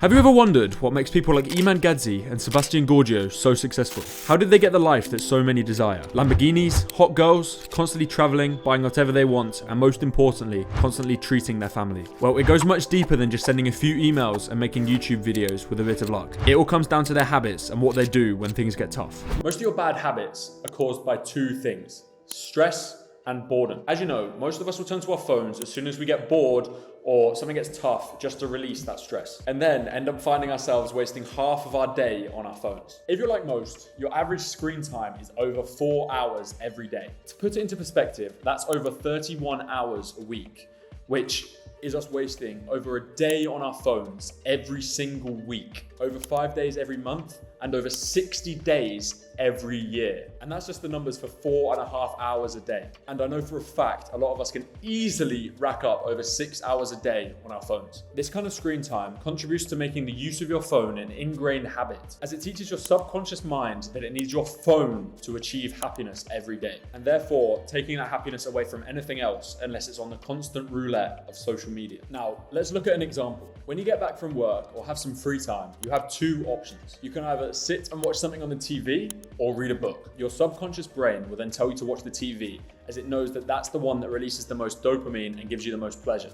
Have you ever wondered what makes people like Iman Gadzhi and Sebastian Ghiorghiu so successful? How did they get the life that so many desire? Lamborghinis, hot girls, constantly traveling, buying whatever they want, and most importantly, constantly treating their family. Well, it goes much deeper than just sending a few emails and making YouTube videos with a bit of luck. It all comes down to their habits and what they do when things get tough. Most of your bad habits are caused by two things: stress and boredom. As you know, most of us will turn to our phones as soon as we get bored or something gets tough just to release that stress, and then end up finding ourselves wasting half of our day on our phones. If you're like most, your average screen time is over 4 hours every day. To put it into perspective, that's over 31 hours a week, which is us wasting over a day on our phones every single week, over 5 days every month, and over 60 days every year. And that's just the numbers for 4.5 hours a day. And I know for a fact, a lot of us can easily rack up over 6 hours a day on our phones. This kind of screen time contributes to making the use of your phone an ingrained habit, as it teaches your subconscious mind that it needs your phone to achieve happiness every day. And therefore, taking that happiness away from anything else unless it's on the constant roulette of social media. Now, let's look at an example. When you get back from work or have some free time, you have two options. You can either sit and watch something on the TV or read a book. Your subconscious brain will then tell you to watch the TV, as it knows that that's the one that releases the most dopamine and gives you the most pleasure.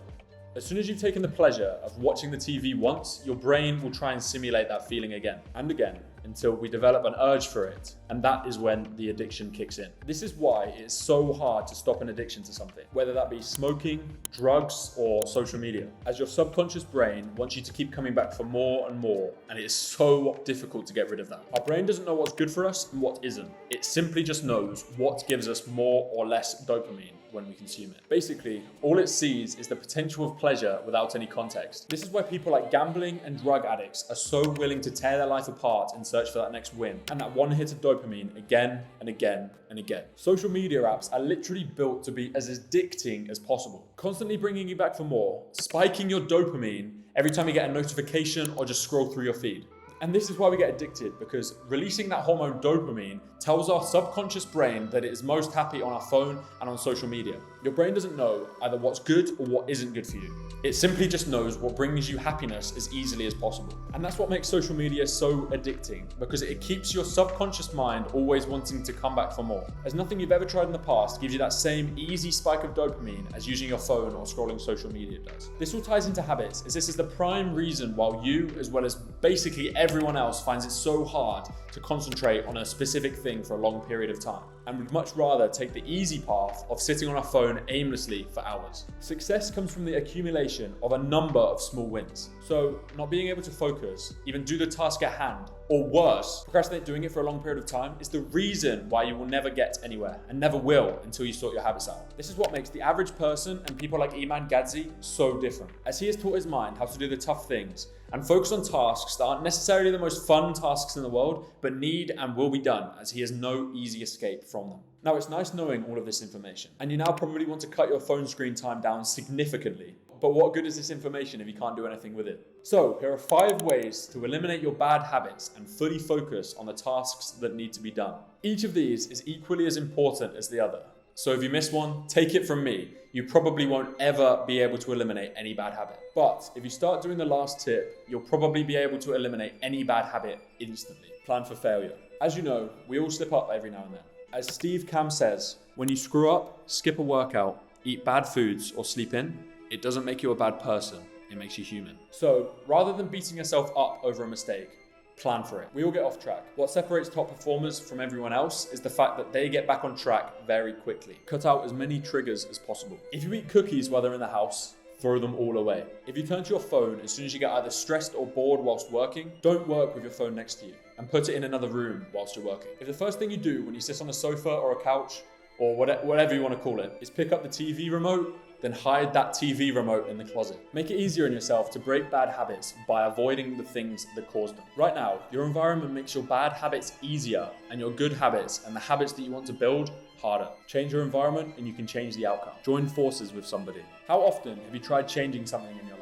As soon as you've taken the pleasure of watching the TV once, your brain will try and simulate that feeling again and again until we develop an urge for it, and that is when the addiction kicks in. This is why it's so hard to stop an addiction to something, whether that be smoking, drugs, or social media, as your subconscious brain wants you to keep coming back for more and more, and it is so difficult to get rid of that. Our brain doesn't know what's good for us and what isn't. It simply just knows what gives us more or less dopamine when we consume it. Basically, all it sees is the potential of pleasure without any context. This is why people like gambling and drug addicts are so willing to tear their life apart in search for that next win, and that one hit of dopamine again and again and again. Social media apps are literally built to be as addicting as possible, constantly bringing you back for more, spiking your dopamine every time you get a notification or just scroll through your feed. And this is why we get addicted, because releasing that hormone dopamine tells our subconscious brain that it is most happy on our phone and on social media. Your brain doesn't know either what's good or what isn't good for you. It simply just knows what brings you happiness as easily as possible. And that's what makes social media so addicting, because it keeps your subconscious mind always wanting to come back for more, as nothing you've ever tried in the past gives you that same easy spike of dopamine as using your phone or scrolling social media does. This all ties into habits, as this is the prime reason why you, as well as basically everyone else, finds it so hard to concentrate on a specific thing for a long period of time, and would much rather take the easy path of sitting on our phone aimlessly for hours. Success comes from the accumulation of a number of small wins. So not being able to focus, even do the task at hand, or worse, procrastinate doing it for a long period of time, is the reason why you will never get anywhere, and never will until you sort your habits out. This is what makes the average person and people like Iman Gadzhi so different, as he has taught his mind how to do the tough things and focus on tasks that aren't necessarily the most fun tasks in the world, but need and will be done, as he has no easy escape from them. Now, it's nice knowing all of this information, and you now probably want to cut your phone screen time down significantly. But what good is this information if you can't do anything with it? So, here are 5 ways to eliminate your bad habits and fully focus on the tasks that need to be done. Each of these is equally as important as the other. So if you miss one, take it from me, you probably won't ever be able to eliminate any bad habit. But if you start doing the last tip, you'll probably be able to eliminate any bad habit instantly. Plan for failure. As you know, we all slip up every now and then. As Steve Cam says, when you screw up, skip a workout, eat bad foods, or sleep in, it doesn't make you a bad person, it makes you human. So rather than beating yourself up over a mistake, plan for it. We all get off track. What separates top performers from everyone else is the fact that they get back on track very quickly. Cut out as many triggers as possible. If you eat cookies while they're in the house, throw them all away. If you turn to your phone as soon as you get either stressed or bored whilst working, don't work with your phone next to you and put it in another room whilst you're working. If the first thing you do when you sit on a sofa or a couch, or whatever you want to call it, is pick up the TV remote, then hide that TV remote in the closet. Make it easier on yourself to break bad habits by avoiding the things that cause them. Right now, your environment makes your bad habits easier and your good habits and the habits that you want to build harder. Change your environment and you can change the outcome. Join forces with somebody. How often have you tried changing something in your life?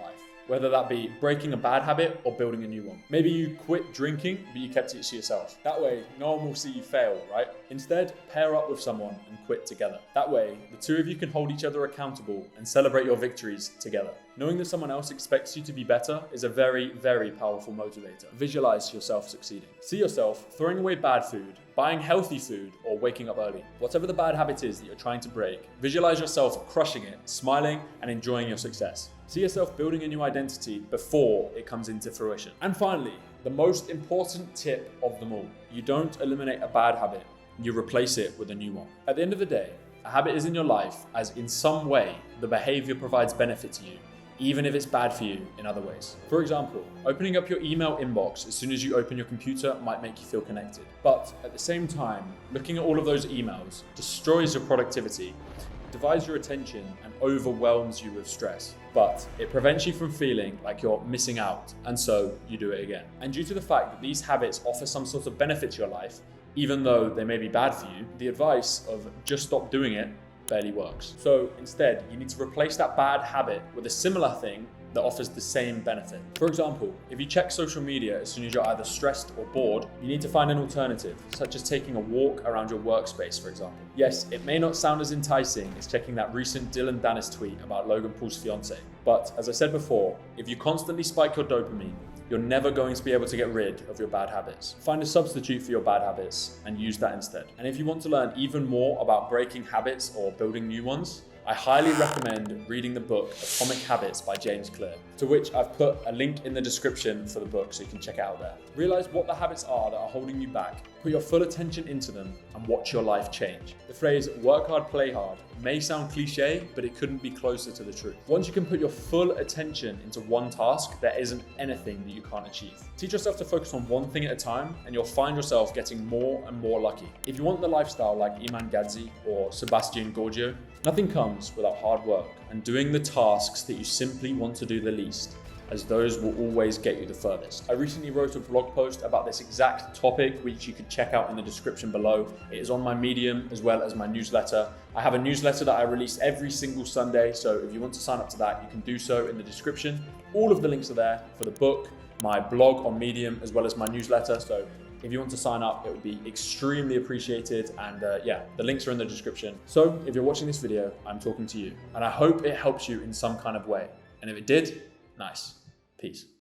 Whether that be breaking a bad habit or building a new one. Maybe you quit drinking, but you kept it to yourself. That way, no one will see you fail, right? Instead, pair up with someone and quit together. That way, the two of you can hold each other accountable and celebrate your victories together. Knowing that someone else expects you to be better is a very, very powerful motivator. Visualize yourself succeeding. See yourself throwing away bad food, buying healthy food, or waking up early. Whatever the bad habit is that you're trying to break, visualize yourself crushing it, smiling, and enjoying your success. See yourself building a new identity before it comes into fruition. And finally, the most important tip of them all. You don't eliminate a bad habit, you replace it with a new one. At the end of the day, a habit is in your life as in some way the behavior provides benefit to you, even if it's bad for you in other ways. For example, opening up your email inbox as soon as you open your computer might make you feel connected. But at the same time, looking at all of those emails destroys your productivity, divides your attention, and overwhelms you with stress. But it prevents you from feeling like you're missing out, and so you do it again. And due to the fact that these habits offer some sort of benefit to your life, even though they may be bad for you, the advice of just stop doing it barely works. So instead, you need to replace that bad habit with a similar thing that offers the same benefit. For example, if you check social media as soon as you're either stressed or bored, you need to find an alternative, such as taking a walk around your workspace, for example. Yes, it may not sound as enticing as checking that recent Dylan Dennis tweet about Logan Paul's fiance, but as I said before, if you constantly spike your dopamine, you're never going to be able to get rid of your bad habits. Find a substitute for your bad habits and use that instead. And if you want to learn even more about breaking habits or building new ones, I highly recommend reading the book Atomic Habits by James Clear, to which I've put a link in the description for the book so you can check it out there. Realize what the habits are that are holding you back, put your full attention into them, and watch your life change. The phrase work hard, play hard may sound cliche, but it couldn't be closer to the truth. Once you can put your full attention into one task, there isn't anything that you can't achieve. Teach yourself to focus on one thing at a time, and you'll find yourself getting more and more lucky. If you want the lifestyle like Iman Gadzhi or Sebastian Ghiorghiu, nothing comes without hard work and doing the tasks that you simply want to do the least, as those will always get you the furthest. I recently wrote a blog post about this exact topic, which you can check out in the description below. It is on my Medium as well as my newsletter. I have a newsletter that I release every single Sunday, so if you want to sign up to that, you can do so in the description. All of the links are there for the book, my blog on Medium, as well as my newsletter. So if you want to sign up, it would be extremely appreciated. And yeah, the links are in the description. So if you're watching this video, I'm talking to you. And I hope it helps you in some kind of way. And if it did, nice. Peace.